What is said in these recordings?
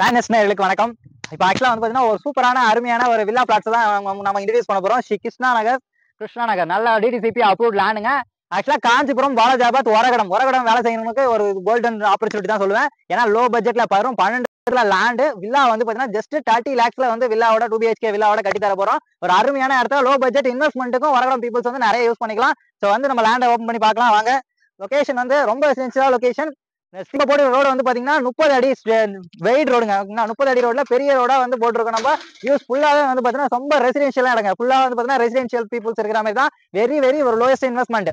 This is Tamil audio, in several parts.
நேயர்களுக்கு வணக்கம். இப்போ ஆக்சுவலா வந்து பாத்தீங்கன்னா ஒரு சூப்பரான அருமையான ஒரு வில்லா பிளாட்ஸ் தான் நம்ம இன்ட்ரோடியூஸ் பண்ண போறோம். ஸ்ரீ கிருஷ்ணா நகர் நல்ல டிடிசிபி அப்ரூவ்ட் லேண்டுங்க. ஆக்சுவலா காஞ்சிபுரம், பாலாஜாபாத், ஒரகடம் வேலை செய்யறவங்களுக்கு ஒரு கோல்டன் ஆப்பர்ச்சுனிட்டி தான் சொல்லுவேன். ஏன்னா லோ பட்ஜெட்ல வரும் 12 லேண்டு வில்லா வந்து பாத்தீங்கன்னா ஜஸ்ட் 30 lakhsல வந்து வில்லாவோட 2 BHK வில்லாவோட கட்டி தர போறோம். ஒரு அருமையான இடத்துல லோ பட்ஜெட் இன்வெஸ்ட்மெண்ட்டுக்கும் ஒரகடம் பீப்புள்ஸ் வந்து நிறைய யூஸ் பண்ணிக்கலாம். ஸோ வந்து நம்ம லேண்டை ஓப்பன் பண்ணி பார்க்கலாம் வாங்க. லொகேஷன் வந்து ரொம்ப எசென்சியல் லொகேஷன். சிங்கப்பூர் ரோடு வந்து பாத்தீங்கன்னா 30 அடி வெயிட் ரோடுங்க. 30 அடி ரோட்ல பெரிய ரோடா வந்து போட்டிருக்கோம். நம்ம யூஸ் ஃபுல்லாவே வந்து பாத்தீங்கன்னா ரொம்ப ரெசிடென்ஷியலா இடங்க. ஃபுல்லா வந்து பாத்தீங்கன்னா ரெசிடென்ஷியல் பீப்புள்ஸ் இருக்கிற மாதிரி தான். வெரி ஒரு லோயஸ்ட் இன்வெஸ்ட்மெண்ட்.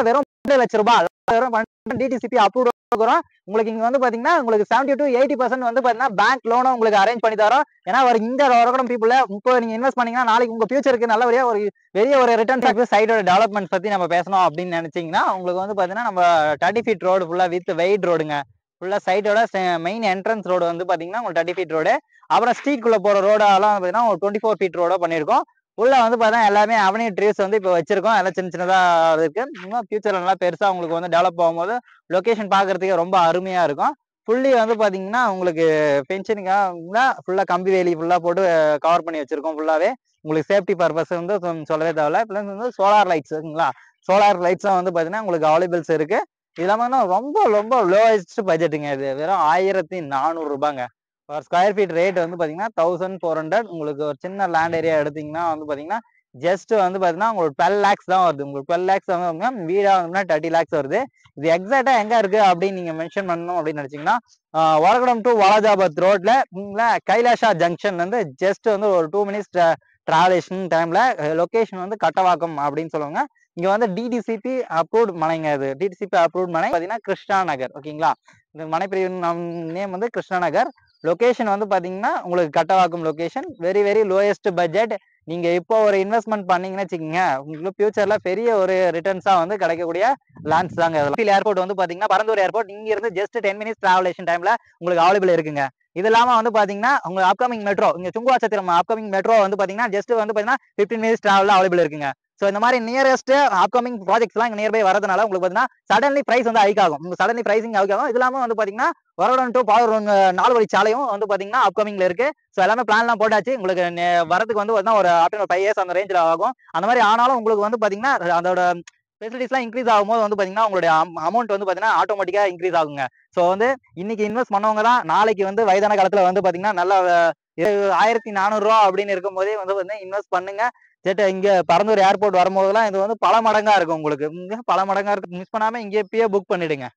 வெறும் 2 லட்சம் ரூபாய் வெறும் டிடிசிபி அப்ரூவ் வரும். உங்களுக்கு இங்க வந்து பாத்தீங்கன்னா உங்களுக்கு 70 to 80% வந்து பாத்தீங்கன்னா பேங்க் லோனும் உங்களுக்கு அரேஞ்ச் பண்ணி தரோம். ஏன்னா ஒரு இந்த ஒரகடம் பீப்புள்ல இப்போ நீங்க இன்வெஸ்ட் பண்ணீங்கன்னா நாளைக்கு உங்க ஃபியூச்சருக்கு நல்லபடியா ஒரு பெரிய ஒரு ரிட்டர்ன் சைடோட டெவலப்மெண்ட் பத்தி நம்ம பேசணும் அப்படின்னு நினைச்சீங்கன்னா உங்களுக்கு வந்து பாத்தீங்கன்னா நம்ம 30 feet ரோடு ஃபுல்லா வித் வெயிட் ரோடுங்க. ஃபுல்லா சைட்டோட மெயின் என்ட்ரன்ஸ் ரோடு வந்து பாத்தீங்கன்னா உங்களுக்கு 30 feet ரோடு. அப்புறம் ஸ்ட்ரீட் குள்ள போற ரோடெல்லாம் பாத்தீங்கன்னா ஒரு 24 feet ரோட பண்ணிருக்கோம். உள்ள வந்து பாத்தீங்கன்னா எல்லாமே அவென்யூ ட்ரீஸ் வந்து இப்போ வச்சிருக்கோம். எல்லாம் சின்னதா இருக்கு. இன்னும் ஃபியூச்சர்ல நல்லா பெருசா உங்களுக்கு வந்து டெவலப் ஆகும்போது லொகேஷன் பாக்குறதுக்கு ரொம்ப அருமையா இருக்கும். ஃபுல்லி வந்து பாத்தீங்கன்னா உங்களுக்கு பென்ஷனுக்காக ஃபுல்லா கம்பி வேலி ஃபுல்லா போட்டு கவர் பண்ணி வச்சிருக்கோம். ஃபுல்லாவே உங்களுக்கு சேஃப்டி பர்பஸ் வந்து சொல்லவே தேவையில்ல. பிளஸ் வந்து சோலார் லைட்ஸ் இருக்குங்களா, சோலார் லைட்ஸ்லாம் வந்து பாத்தீங்கன்னா உங்களுக்கு அவைலபிள்ஸ் இருக்கு. இது இல்லாம ரொம்ப லோவஸ்ட் பட்ஜெட்டுங்க. இது வெறும் 1400 ரூபாங்க. ஒரு ஸ்கொயர் ஃபீட் ரேட் வந்து பாத்தீங்கன்னா 1400. உங்களுக்கு ஒரு சின்ன லேண்ட் ஏரியா எடுத்தீங்கன்னா வந்து பாத்தீங்கன்னா ஜஸ்ட் வந்து பாத்தீங்கன்னா உங்களுக்கு 12 lakhs தான் வருது. உங்களுக்கு 12 lakhs வந்து வீடா வந்து 30 lakhs வருது. இது எக்ஸாக்டா எங்க இருக்கு அப்படின்னு நீங்க மென்ஷன் பண்ணணும் அப்படின்னு நினைச்சீங்கன்னா ஒரகடம் டு வாலாஜாபாத் ரோட்ல கைலாஷா ஜங்ஷன் வந்து ஜஸ்ட் வந்து ஒரு 2 minutes டிராவலேஷன் டைம்ல. லொகேஷன் வந்து கட்டவாக்கம் அப்படின்னு சொல்லுவாங்க. இங்க வந்து டிடிசிபி அப்ரூவ்ட் மனைங்க. இது டிடிசிபி அப்ரூவ்ட் மனை பாத்தீங்கன்னா கிருஷ்ணா நகர். ஓகேங்களா, இந்த மனை பிரிவு நேம் வந்து கிருஷ்ணா நகர். லொகேஷன் வந்து பாத்தீங்கன்னா உங்களுக்கு Kattavakkam location. Very lowest budget. நீங்க இப்போ ஒரு இன்வெஸ்ட்மெண்ட் பண்ணீங்கன்னு வச்சுக்கோங்க, உங்களுக்கு ஃபியூச்சர்ல பெரிய ஒரு ரிட்டர்ன்ஸா வந்து கிடைக்கக்கூடிய லேண்ட்ஸ் தாங்க. ஏர்போர்ட் வந்து பாத்தீங்கன்னா பரந்தூர் ஏர்போர்ட் இங்க இருந்து ஜஸ்ட் 10 minutes டிராவலேஷன் டைம்ல உங்களுக்கு அவைலபிள் இருக்குங்க. இது இல்லாம வந்து பாத்தீங்கன்னா உங்க அப்கமிங் மெட்ரோ இங்க சுங்குவாச்சத்திரம் அப்கமிங் மெட்ரோ வந்து பாத்தீங்கன்னா ஜஸ்ட் வந்து பாத்தீங்கன்னா 15 minutes டிராவல்ல அவைலபிள் இருக்குங்க. சோ இந்த மாதிரி நியரஸ்ட் அப்கமிங் ப்ராஜெக்ட்ஸ் எல்லாம் இங்க நியர்பை வரதுனால உங்களுக்கு பாத்தீங்கன்னா சடன்லி பிரைஸ் வந்து ஹைக் ஆகும். உங்களுக்கு சடன்லி பிரைசிங் ஹைக் ஆகும். இது இல்லாம வந்து பாத்தீங்கன்னா ஒரகடம் டு பாலூர் 4 வழி சாலையும் வந்து பாத்தீங்கன்னா அப்கமிங்ல இருக்கு. சோ எல்லாமே பிளான் எல்லாம் போட்டாச்சு. உங்களுக்கு வரதுக்கு வந்து ஒரு ஆஃப்டர் 5 years அந்த ரேஞ்சில் ஆகும். அந்த மாதிரி ஆனாலும் உங்களுக்கு வந்து பாத்தீங்கன்னா அதோட ஃபெசிலிட்டிஸ்லாம் இன்க்ரீஸ் ஆகும்போது வந்து பாத்தீங்கன்னா உங்களுடைய அமௌண்ட் வந்து பாத்தீங்கன்னா ஆட்டோமேட்டிக்கா இன்க்ரீஸ் ஆகுங்க. ஸோ வந்து இன்னைக்கு இன்வெஸ்ட் பண்ணவங்க தான் நாளைக்கு வந்து வயதான காலத்துல வந்து பாத்தீங்கன்னா நல்லா 1400 ரூபா அப்படின்னு இருக்கும் போதே வந்து பாத்தீங்கன்னா இன்வெஸ்ட் பண்ணுங்க. இங்க பரந்தூர் ஏர்போர்ட் வரும்போதெல்லாம் இது வந்து பல மடங்கா இருக்கும். உங்களுக்கு பல மடங்கா இருக்கு. மிஸ் பண்ணாம இங்கே புக் பண்ணிடுங்க.